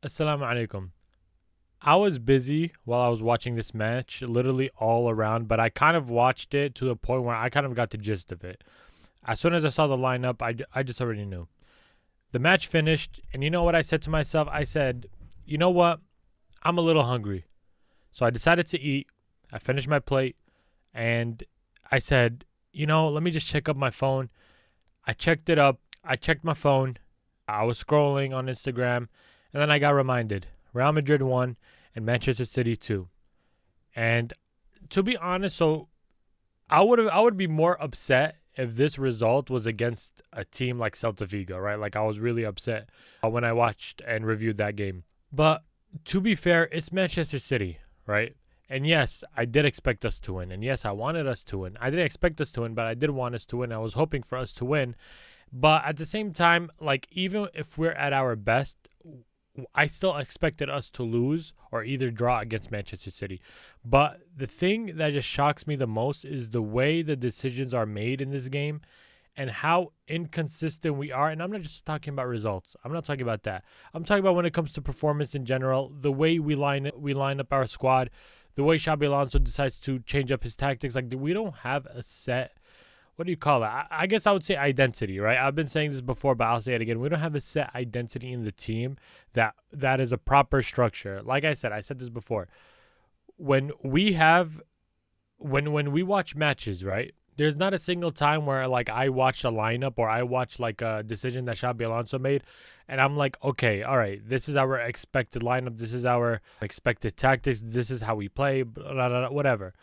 Assalamu alaikum. I was busy while I was watching this match, literally all around, but I kind of watched it to the point where I kind of got the gist of it. As soon as I saw the lineup, I just already knew. The match finished, and you know what I said to myself? I said, you know what? I'm a little hungry. So I decided to eat. I finished my plate, and I said, let me just check up my phone. I checked it up. I checked my phone. I was scrolling on Instagram, and then I got reminded Real Madrid won and Manchester City 2. And to be honest, so I would be more upset if this result was against a team like Celta Vigo, right? Like I was really upset when I watched and reviewed that game. But to be fair, it's Manchester City, right? And yes, I did expect us to win. And yes, I wanted us to win. I didn't expect us to win, but I did want us to win. I was hoping for us to win. But at the same time, like even if we're at our best, I still expected us to lose or either draw against Manchester City. But the thing that just shocks me the most is the way the decisions are made in this game and how inconsistent we are. And I'm not just talking about results. I'm not talking about that. I'm talking about when it comes to performance in general, the way we line up our squad, the way Xabi Alonso decides to change up his tactics. Like we don't have a set, what do you call it? I guess I would say identity, right? I've been saying this before, but I'll say it again. We don't have a set identity in the team that is a proper structure. Like I said this before. When we watch matches, right? There's not a single time where like I watch a lineup or I watch like a decision that Xabi Alonso made, and I'm like, okay, all right, this is our expected lineup. This is our expected tactics. This is how we play. Blah, blah, blah, whatever.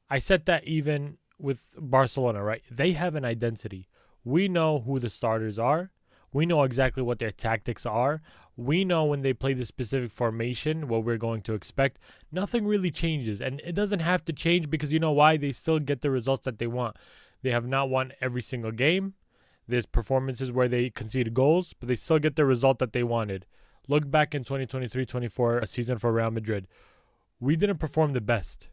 I said that even with Barcelona, right? They have an identity. We know who the starters are. We know exactly what their tactics are. We know when they play the specific formation, what we're going to expect. Nothing really changes. And it doesn't have to change because you know why? They still get the results that they want. They have not won every single game. There's performances where they concede goals, but they still get the result that they wanted. Look back in 2023-24 season for Real Madrid. We didn't perform the best.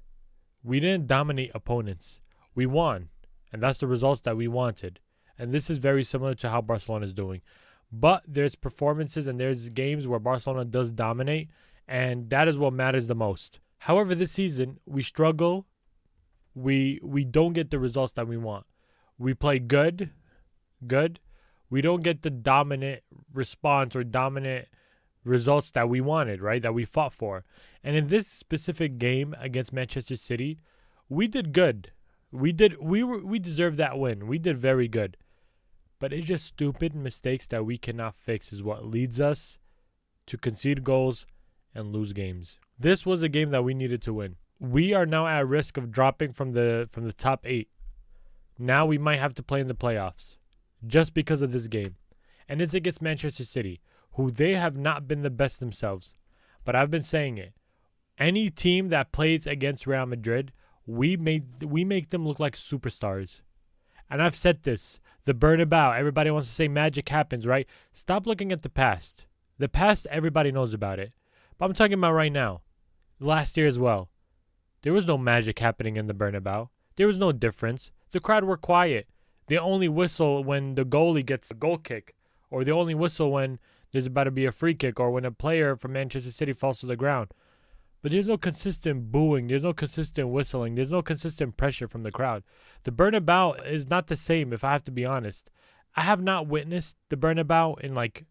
We didn't dominate opponents. We won, and that's the results that we wanted. And this is very similar to how Barcelona is doing. But there's performances and there's games where Barcelona does dominate, and that is what matters the most. However, this season, we struggle. We don't get the results that we want. We play good. We don't get the dominant response or dominant results that we wanted, right? That we fought for. And in this specific game against Manchester City, we did good. We deserved that win. We did very good. But it's just stupid mistakes that we cannot fix is what leads us to concede goals and lose games. This was a game that we needed to win. We are now at risk of dropping from the top 8. Now we might have to play in the playoffs just because of this game. And it's against Manchester City, who they have not been the best themselves. But I've been saying it. Any team that plays against Real Madrid, we make them look like superstars. And I've said this. The Bernabéu, everybody wants to say magic happens, right? Stop looking at the past. The past, everybody knows about it. But I'm talking about right now. Last year as well. There was no magic happening in the Bernabéu. There was no difference. The crowd were quiet. They only whistle when the goalie gets a goal kick. Or they only whistle when there's about to be a free kick or when a player from Manchester City falls to the ground. But there's no consistent booing. There's no consistent whistling. There's no consistent pressure from the crowd. The Bernabéu is not the same, if I have to be honest. I have not witnessed the Bernabéu in like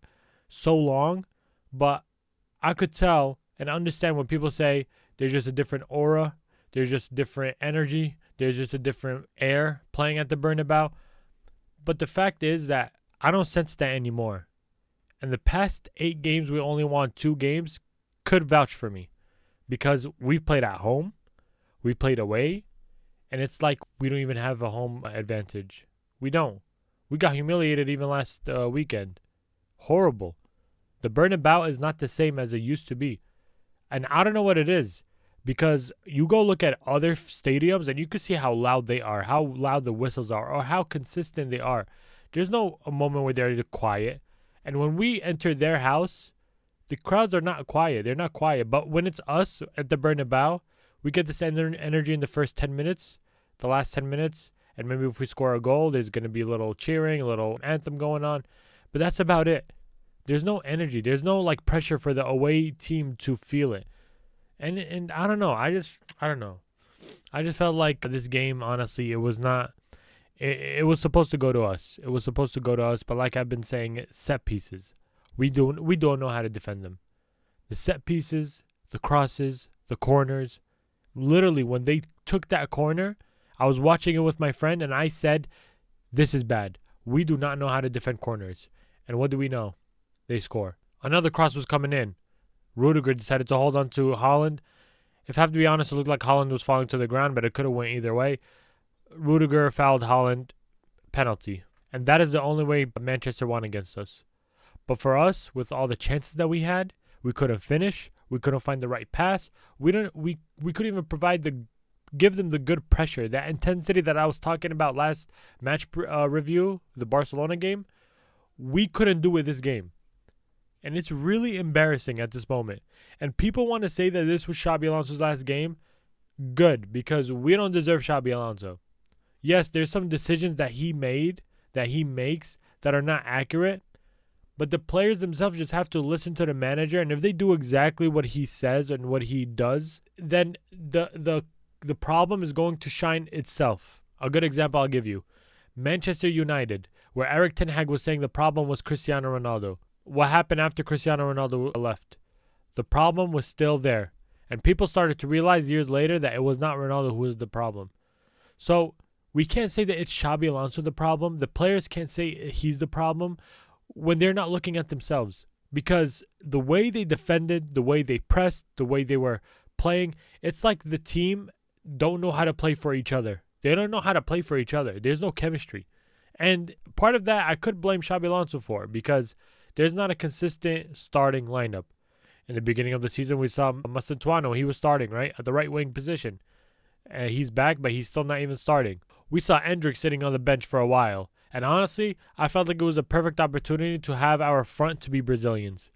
so long, but I could tell and understand when people say there's just a different aura, there's just different energy, there's just a different air playing at the Bernabéu. But the fact is that I don't sense that anymore. And the past 8 games, we only won 2 games, could vouch for me. Because we've played at home, we played away, and it's like we don't even have a home advantage. We don't. We got humiliated even last weekend. Horrible. The Bernabéu is not the same as it used to be. And I don't know what it is. Because you go look at other stadiums and you can see how loud they are, how loud the whistles are, or how consistent they are. There's no a moment where they're quiet. And when we enter their house, the crowds are not quiet. They're not quiet. But when it's us at the Bernabéu, we get this energy in the first 10 minutes, the last 10 minutes. And maybe if we score a goal, there's going to be a little cheering, a little anthem going on. But that's about it. There's no energy. There's no like pressure for the away team to feel it. And I don't know. I don't know. I just felt like this game, honestly, it was not. It was supposed to go to us. It was supposed to go to us. But like I've been saying, set pieces. We don't know how to defend them. The set pieces, the crosses, the corners. Literally, when they took that corner, I was watching it with my friend, and I said, "This is bad. We do not know how to defend corners." And what do we know? They score. Another cross was coming in. Rodrygo decided to hold on to Haaland. If I have to be honest, it looked like Haaland was falling to the ground, but it could have went either way. Rodrygo fouled Haaland, penalty. And that is the only way Manchester won against us. But for us, with all the chances that we had, we couldn't finish. We couldn't find the right pass. We couldn't even give them the good pressure, that intensity that I was talking about last match review, the Barcelona game. We couldn't do it this game. And it's really embarrassing at this moment. And people want to say that this was Xabi Alonso's last game. Good, because we don't deserve Xabi Alonso. Yes, there's some decisions that he makes that are not accurate. But the players themselves just have to listen to the manager. And if they do exactly what he says and what he does, then the problem is going to shine itself. A good example I'll give you. Manchester United, where Eric Ten Hag was saying the problem was Cristiano Ronaldo. What happened after Cristiano Ronaldo left? The problem was still there. And people started to realize years later that it was not Ronaldo who was the problem. So we can't say that it's Xabi Alonso the problem. The players can't say he's the problem when they're not looking at themselves. Because the way they defended, the way they pressed, the way they were playing, it's like the team don't know how to play for each other. They don't know how to play for each other. There's no chemistry. And part of that I could blame Xabi Alonso for, because there's not a consistent starting lineup. In the beginning of the season, we saw Macedoino. He was starting, right, at the right wing position. He's back, but he's still not even starting. We saw Endrick sitting on the bench for a while. And honestly, I felt like it was a perfect opportunity to have our front to be Brazilians.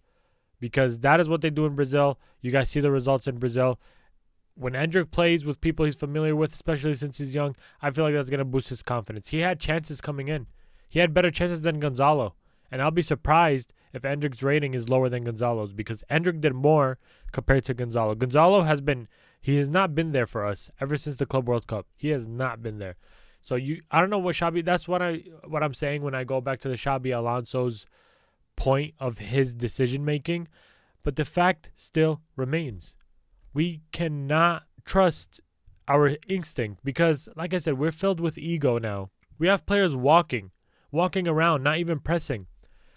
Because that is what they do in Brazil. You guys see the results in Brazil. When Endrick plays with people he's familiar with, especially since he's young, I feel like that's going to boost his confidence. He had chances coming in. He had better chances than Gonzalo. And I'll be surprised if Endrick's rating is lower than Gonzalo's, because Endrick did more compared to Gonzalo. Gonzalo has not been there for us ever since the Club World Cup. He has not been there. So I don't know what Xabi, that's what I'm saying when I go back to the Xabi Alonso's point of his decision making. But the fact still remains. We cannot trust our instinct because, like I said, we're filled with ego now. We have players walking around, not even pressing.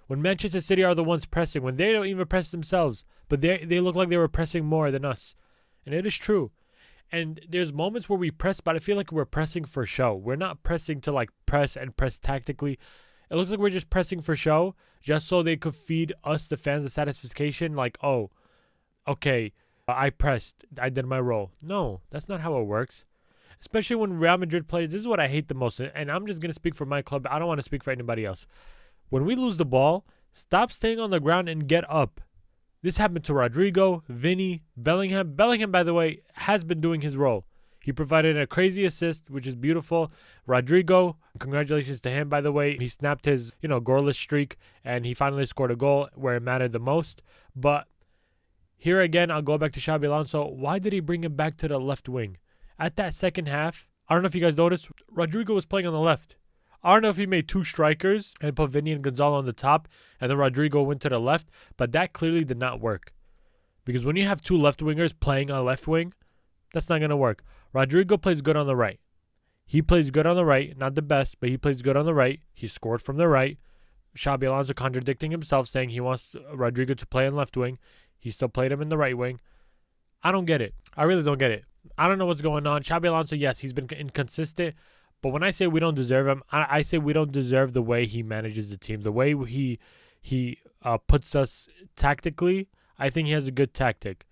When Manchester City are the ones pressing, when they don't even press themselves, but they look like they were pressing more than us. And it is true. And there's moments where we press, but I feel like we're pressing for show. We're not pressing to like press tactically. It looks like we're just pressing for show, just so they could feed us, the fans, the satisfaction. Like, oh, okay, I pressed, I did my role. No, that's not how it works. Especially when Real Madrid plays. This is what I hate the most. And I'm just going to speak for my club. I don't want to speak for anybody else. When we lose the ball, stop staying on the ground and get up. This happened to Rodrygo, Vinny, Bellingham. Bellingham, by the way, has been doing his role. He provided a crazy assist, which is beautiful. Rodrygo, congratulations to him, by the way. He snapped his, goalless streak, and he finally scored a goal where it mattered the most. But here again, I'll go back to Xabi Alonso. Why did he bring him back to the left wing? At that second half, I don't know if you guys noticed, Rodrygo was playing on the left. I don't know if he made two strikers and put Vinny and Gonzalo on the top, and then Rodrygo went to the left, but that clearly did not work. Because when you have two left wingers playing on left wing, that's not going to work. Rodrygo plays good on the right. He plays good on the right, not the best, but he plays good on the right. He scored from the right. Xabi Alonso contradicting himself, saying he wants Rodrygo to play on left wing. He still played him in the right wing. I don't get it. I really don't get it. I don't know what's going on. Xabi Alonso, yes, he's been inconsistent. But when I say we don't deserve him, I say we don't deserve the way he manages the team. The way he puts us tactically, I think he has a good tactic.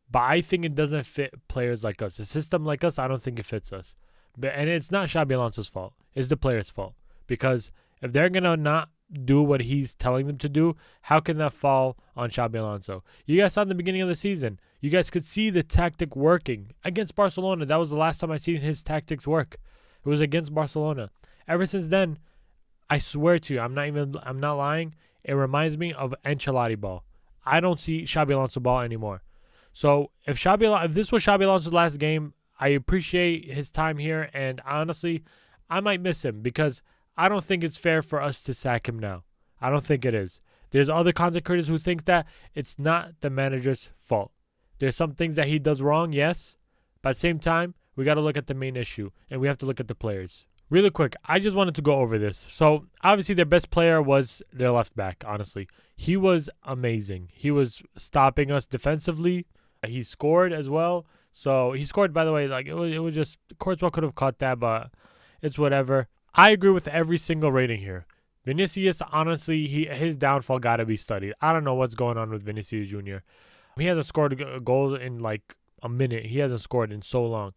But I think it doesn't fit players like us. A system like us, I don't think it fits us. And it's not Xabi Alonso's fault. It's the players' fault. Because if they're going to not do what he's telling them to do, how can that fall on Xabi Alonso? You guys saw in the beginning of the season, you guys could see the tactic working against Barcelona. That was the last time I seen his tactics work. It was against Barcelona. Ever since then, I swear to you, I'm not lying. it reminds me of Ancelotti ball. I don't see Xabi Alonso ball anymore. So if this was Xabi Alonso's last game, I appreciate his time here, and honestly, I might miss him because I don't think it's fair for us to sack him now. I don't think it is. There's other content creators who think that it's not the manager's fault. There's some things that he does wrong, yes, but at the same time, we got to look at the main issue, and we have to look at the players. Really quick, I just wanted to go over this. So, obviously, their best player was their left back, honestly. He was amazing. He was stopping us defensively. He scored as well. So, he scored, by the way, like it was just, Courtois could have caught that, but it's whatever. I agree with every single rating here. Vinicius, honestly, his downfall got to be studied. I don't know what's going on with Vinicius Jr. He hasn't scored a goal in like a minute. He hasn't scored in so long.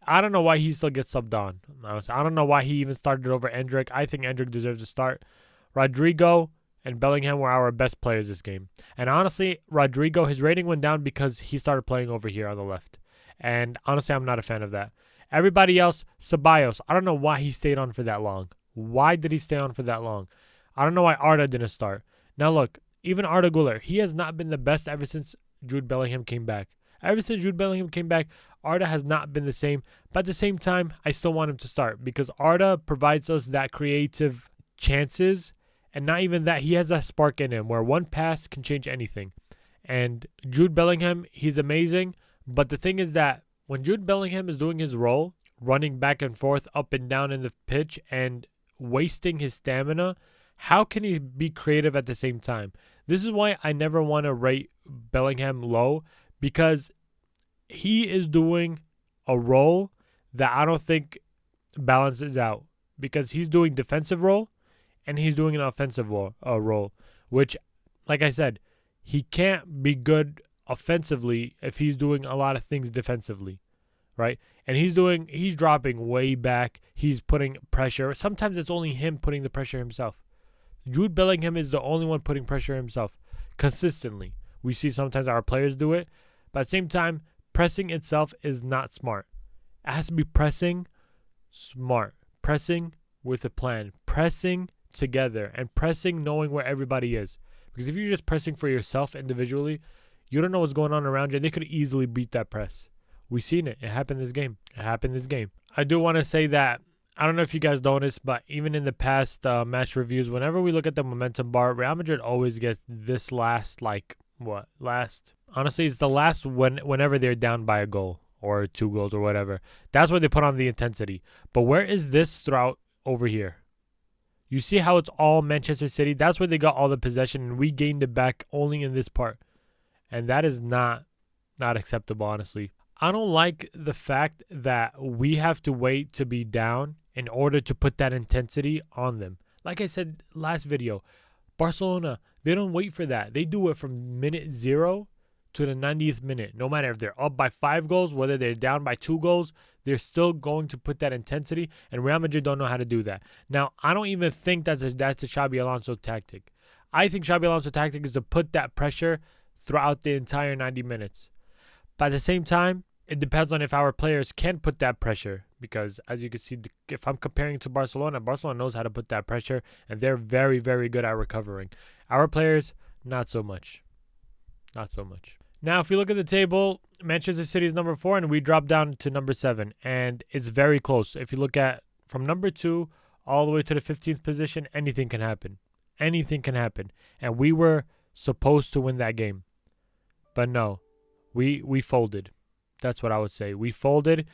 I don't know why he still gets subbed on. Honestly, I don't know why he even started over Endrick. I think Endrick deserves to start. Rodrygo and Bellingham were our best players this game. And honestly, Rodrygo, his rating went down because he started playing over here on the left. And honestly, I'm not a fan of that. Everybody else, Ceballos, I don't know why he stayed on for that long. Why did he stay on for that long? I don't know why Arda didn't start. Now look, even Arda Güler, he has not been the best ever since Jude Bellingham came back. Ever since Jude Bellingham came back, Arda has not been the same. But at the same time, I still want him to start because Arda provides us that creative chances. And not even that, he has a spark in him where one pass can change anything. And Jude Bellingham, he's amazing. But the thing is that when Jude Bellingham is doing his role, running back and forth, up and down in the pitch, and wasting his stamina, how can he be creative at the same time? This is why I never want to rate Bellingham low, because he is doing a role that I don't think balances out, because he's doing defensive role and he's doing an offensive role, which, like I said, he can't be good offensively if he's doing a lot of things defensively, right? And he's dropping way back. He's putting pressure. Sometimes it's only him putting the pressure himself. Jude Bellingham is the only one putting pressure himself consistently. We see sometimes our players do it, but at the same time, pressing itself is not smart. It has to be pressing smart, pressing with a plan, pressing together, and pressing knowing where everybody is. Because if you're just pressing for yourself individually, you don't know what's going on around you, and they could easily beat that press. We've seen it. It happened this game. I do want to say that, I don't know if you guys noticed, but even in the past match reviews, whenever we look at the momentum bar, Real Madrid always gets this last, honestly, it's the last whenever they're down by a goal or 2 goals or whatever. That's where they put on the intensity. But where is this throughout over here? You see how it's all Manchester City? That's where they got all the possession, and we gained it back only in this part. And that is not acceptable, honestly. I don't like the fact that we have to wait to be down in order to put that intensity on them. Like I said last video, Barcelona, they don't wait for that. They do it from minute 0 to the 90th minute. No matter if they're up by 5 goals, whether they're down by 2 goals, they're still going to put that intensity, and Real Madrid don't know how to do that. Now, I don't even think that's a Xabi Alonso tactic. I think Xabi Alonso tactic is to put that pressure throughout the entire 90 minutes. But at the same time, it depends on if our players can put that pressure, because as you can see, if I'm comparing to Barcelona, Barcelona knows how to put that pressure, and they're very, very good at recovering. Our players, not so much. Now, if you look at the table, Manchester City is number 4, and we drop down to number 7, and it's very close. If you look at from number 2 all the way to the 15th position, anything can happen. Anything can happen, and we were supposed to win that game, but no, we folded. That's what I would say. We folded.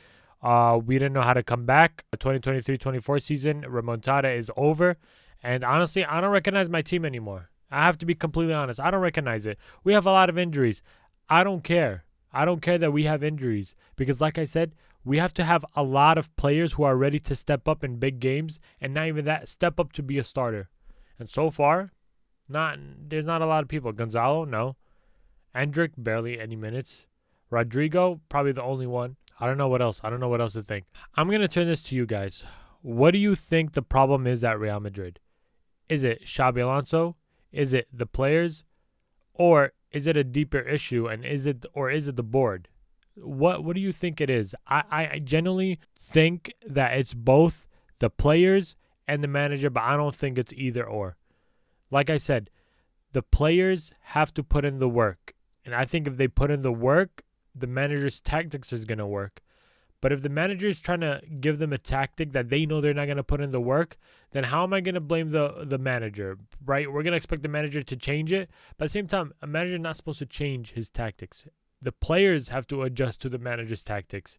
We didn't know how to come back. The 2023-24 season, remontada is over. And honestly, I don't recognize my team anymore. I have to be completely honest. I don't recognize it. We have a lot of injuries. I don't care. I don't care that we have injuries. Because like I said, we have to have a lot of players who are ready to step up in big games. And not even that, step up to be a starter. And so far, there's not a lot of people. Gonzalo, no. Endrick, barely any minutes. Rodrygo, probably the only one. I don't know what else to think. I'm going to turn this to you guys. What do you think the problem is at Real Madrid? Is it Xabi Alonso? Is it the players? Or is it a deeper issue, and is it the board? What do you think it is? I genuinely think that it's both the players and the manager, but I don't think it's either or. Like I said, the players have to put in the work. And I think if they put in the work, the manager's tactics is going to work. But if the manager is trying to give them a tactic that they know they're not going to put in the work, then how am I going to blame the manager, right? We're going to expect the manager to change it. But at the same time, a manager is not supposed to change his tactics. The players have to adjust to the manager's tactics.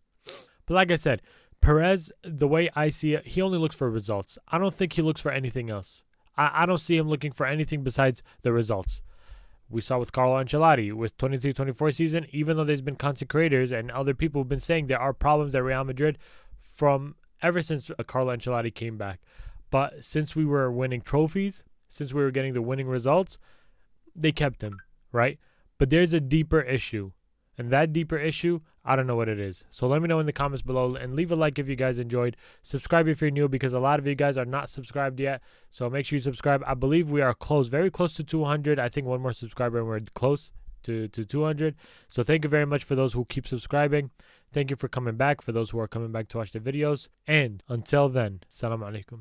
But like I said, Perez, the way I see it, he only looks for results. I don't think he looks for anything else. I don't see him looking for anything besides the results. We saw with Carlo Ancelotti with 23-24 season, even though there's been content creators and other people have been saying there are problems at Real Madrid from ever since Carlo Ancelotti came back. But since we were winning trophies, since we were getting the winning results, they kept him, right? But there's a deeper issue. And that deeper issue, I don't know what it is. So let me know in the comments below and leave a like if you guys enjoyed. Subscribe if you're new because a lot of you guys are not subscribed yet. So make sure you subscribe. I believe we are close, very close to 200. I think one more subscriber and we're close to 200. So thank you very much for those who keep subscribing. Thank you for coming back, for those who are coming back to watch the videos. And until then, salam alaikum.